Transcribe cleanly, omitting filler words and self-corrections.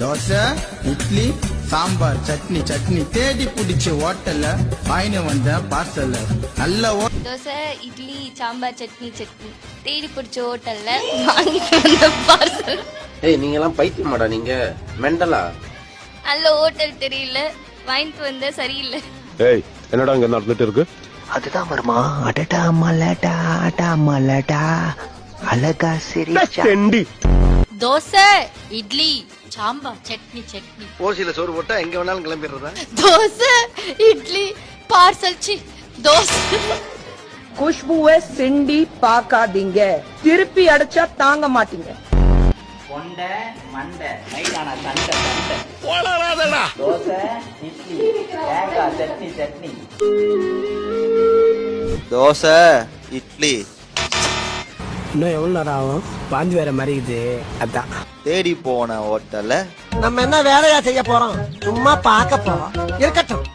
தோசை இட்லி சாம்பார் சட்னி சட்னி தேடி பிடிச்ச ஹோட்டல்ல வாங்கிட்டு வந்த பார்சல் நல்ல தோசை இட்லி சாம்பார் சட்னி சட்னி தேடி பிடிச்ச ஹோட்டல்ல வாங்கிட்டு வந்த பார்சல். ஏய் நீங்க எல்லாம் பைத்தியமாடா நீங்க மெண்டலா? நல்ல ஹோட்டல் தெரியல வாங்கிட்டு வந்த சரியில்லை. ஏய் என்னடா இங்க நடந்துட்டு இருக்கு? அதுதான் வருமா? அடடா மலடா அடா மலடா அழகா சிரிச்சா. தோசை இட்லி சாம்பார் சட்னி சட்னி ஓசியில சோறு போட்டா எங்க வேணாலும் கிளம்பிடுறதா? தோசை இட்லி பார்சல் தோசை. குஷ்புவை சிண்டி பாக்காதீங்க, திருப்பி அடிச்சா தாங்க மாட்டீங்க. கொண்டை மண்டை மைதான சண்டை சண்டை தோசை இட்லி தேங்காய் சட்னி சட்னி. தோசை இட்லி இன்னும் எவ்வளவு நேரம் ஆகும்? பாஞ்சு வேற மாதிரி இது. அதான் தேடி போன ஹோட்டல்ல நம்ம என்ன வேலையா செய்ய போறோம்? சும்மா பார்க்க போறோம். இருக்கட்டும்.